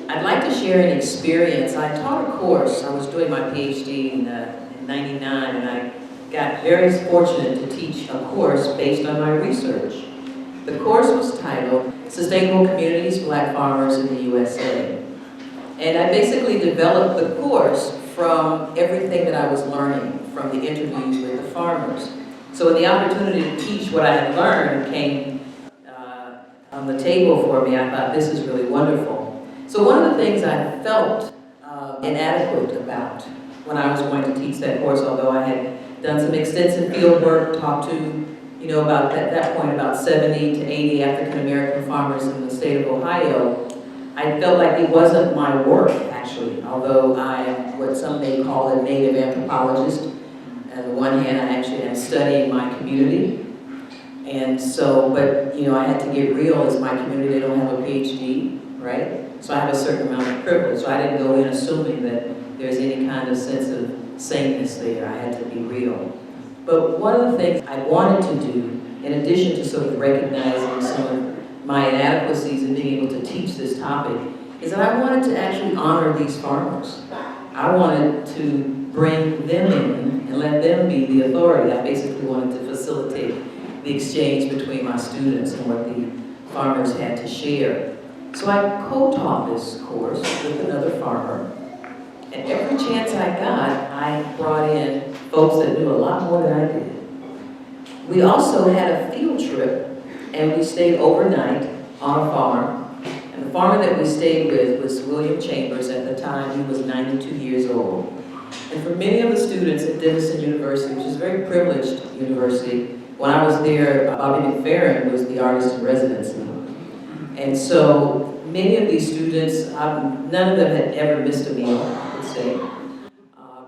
I'd like to share an experience. I taught a course. I was doing my PhD in '99, and I got very fortunate to teach a course based on my research. The course was titled Sustainable Communities, Black Farmers in the USA. And I basically developed the course from everything that I was learning from the interviews with the farmers. So when the opportunity to teach what I had learned came on the table for me, I thought, this is really wonderful. So one of the things I felt inadequate about when I was going to teach that course, although I had done some extensive field work, talked to, about at that point about 70 to 80 African American farmers in the state of Ohio, I felt like it wasn't my work, actually, although I am what some may call a native anthropologist. On the one hand, I actually am studying my community. And so, but, I had to get real as my community, they don't have a PhD, right? So I have a certain amount of privilege. So I didn't go in assuming that there's any kind of sense of sameness there. I had to be real. But one of the things I wanted to do, in addition to sort of recognizing some of my inadequacies in being able to teach this topic, is that I wanted to actually honor these farmers. I wanted to bring them in and let them be the authority. I basically wanted to facilitate the exchange between my students and what the farmers had to share. So I co-taught this course with another farmer, and every chance I got, I brought in folks that knew a lot more than I did. We also had a field trip, and we stayed overnight on a farm, and the farmer that we stayed with was William Chambers. At the time, he was 92 years old. And for many of the students at Denison University, which is a very privileged university, when I was there, Bobby McFerrin was the artist in residency. And so many of these students, none of them had ever missed a meal, I would say.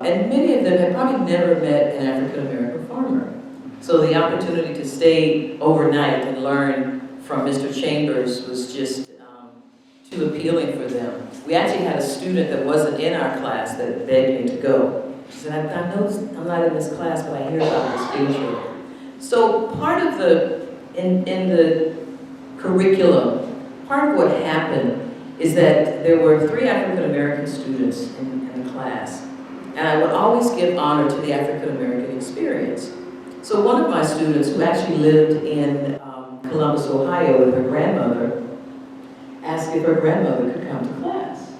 And many of them had probably never met an African-American farmer. So the opportunity to stay overnight and learn from Mr. Chambers was just too appealing for them. We actually had a student that wasn't in our class that begged me to go. She said, I know I'm not in this class, but I hear about this field trip. So part of in the curriculum, part of what happened is that there were 3 African-American students in the class, and I would always give honor to the African-American experience. So one of my students, who actually lived in Columbus, Ohio with her grandmother, asked if her grandmother could come to class.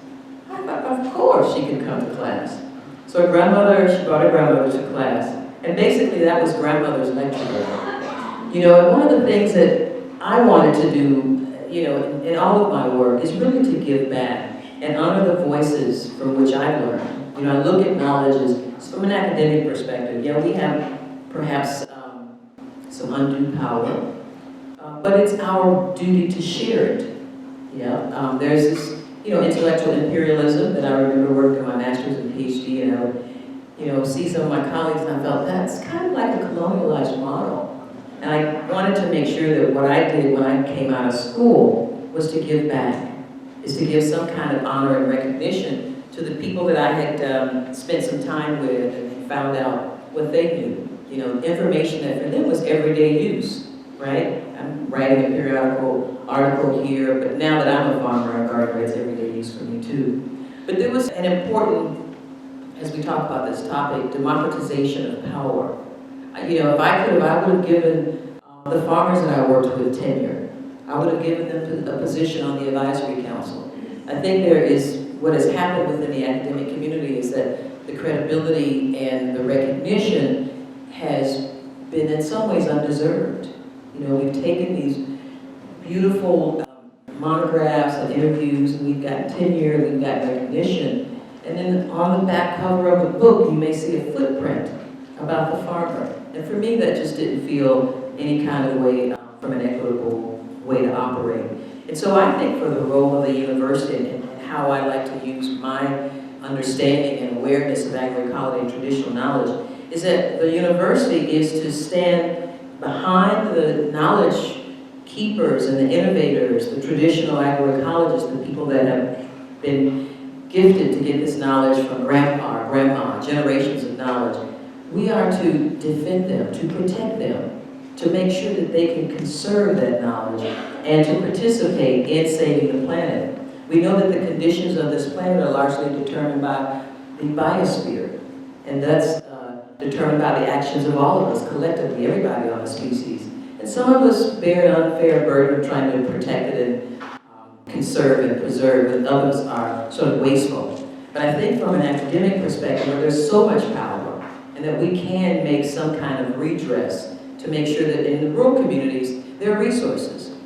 I thought, of course she could come to class. So she brought her grandmother to class, and basically that was grandmother's lecture. And one of the things that I wanted to do, in all of my work is really to give back and honor the voices from which I learned. I look at knowledge as, from an academic perspective, we have perhaps some undue power, but it's our duty to share it. There's this, intellectual imperialism that I remember working on my master's and PhD, and I would, see some of my colleagues, and I felt that's kind of like a colonialized model. And I wanted to make sure that what I did when I came out of school was to give back, is to give some kind of honor and recognition to the people that I had spent some time with and found out what they knew. Information that for them was everyday use, right? I'm writing a periodical article here, but now that I'm a farmer, I garden, it's everyday use for me too. But there was an important, as we talk about this topic, democratization of power. If I could have, I would have given the farmers that I worked with tenure. I would have given them a position on the advisory council. I think what has happened within the academic community is that the credibility and the recognition has been in some ways undeserved. We've taken these beautiful monographs and interviews, and we've got tenure, we've got recognition, and then on the back cover of the book, you may see a footprint about the farmer. And for me, that just didn't feel any kind of way from an equitable way to operate. And so I think for the role of the university and how I like to use my understanding and awareness of agroecology and traditional knowledge is that the university is to stand behind the knowledge keepers and the innovators, the traditional agroecologists, the people that have been gifted to get this knowledge from grandpa or grandma, generations of knowledge. We are to defend them, to protect them, to make sure that they can conserve that knowledge and to participate in saving the planet. We know that the conditions of this planet are largely determined by the biosphere, and that's determined by the actions of all of us collectively, everybody on the species. And some of us bear an unfair burden of trying to protect it and conserve and preserve, and others are sort of wasteful. But I think from an academic perspective, there's so much power, and that we can make some kind of redress to make sure that in the rural communities, there are resources.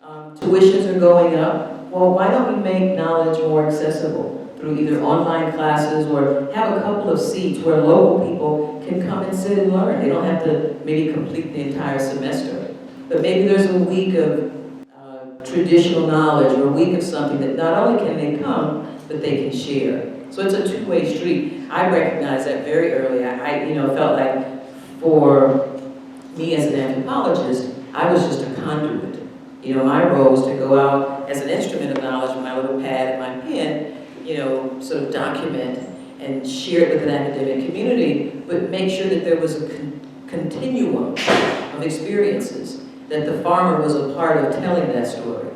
Tuitions are going up. Well, why don't we make knowledge more accessible through either online classes or have a couple of seats where local people can come and sit and learn. They don't have to maybe complete the entire semester. But maybe there's a week of traditional knowledge or a week of something that not only can they come, but they can share. So it's a two-way street. I recognized that very early. I felt like for me as an anthropologist, I was just a conduit. My role was to go out as an instrument of knowledge with my little pad and my pen, sort of document and share it with an academic community, but make sure that there was a continuum of experiences, that the farmer was a part of telling that story.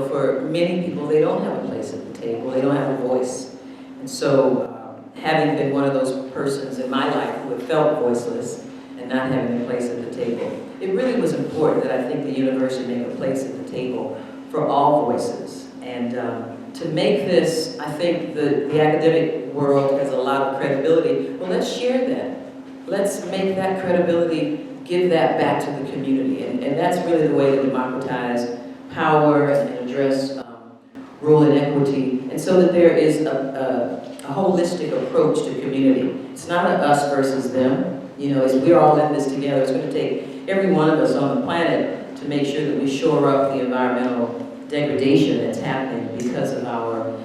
For many people, they don't have a place at the table, they don't have a voice. And so, having been one of those persons in my life who had felt voiceless and not having a place at the table, it really was important that I think the university make a place at the table for all voices. And to make this, I think the academic world has a lot of credibility. Well, let's share that. Let's make that credibility, give that back to the community. And that's really the way to democratize power and address rural inequity. And so that there is a holistic approach to community. It's not an us versus them. As we're all in this together, it's going to take every one of us on the planet to make sure that we shore up the environmental degradation that's happening because of our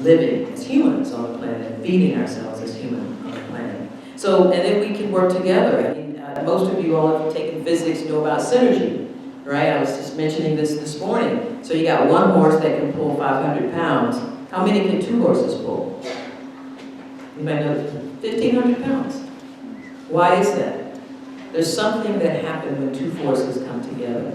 living as humans on the planet and feeding ourselves as humans on the planet. So, and then we can work together. I mean, most of you all have taken physics, know about synergy, right? I was just mentioning this morning. So you got one horse that can pull 500 pounds. How many can two horses pull? You might know 1,500 pounds. Why is that? There's something that happens when two forces come together.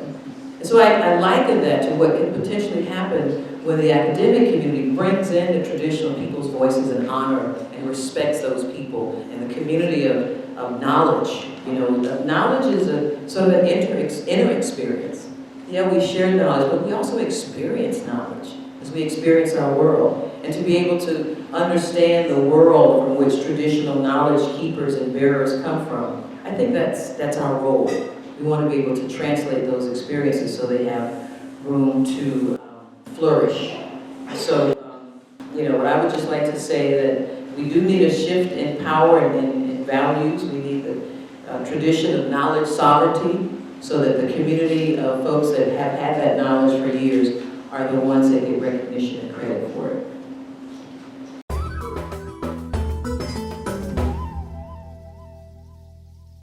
And so I liken that to what can potentially happen when the academic community brings in the traditional people's voices and honor and respects those people and the community of knowledge. Knowledge is a sort of an inner experience. Yeah, we share knowledge, but we also experience knowledge as we experience our world. And to be able to understand the world from which traditional knowledge keepers and bearers come from, I think that's our role. We want to be able to translate those experiences so they have room to flourish. So, what I would just like to say that we do need a shift in power and in values. We need the tradition of knowledge sovereignty so that the community of folks that have had that knowledge for years are the ones that get recognition and credit for it.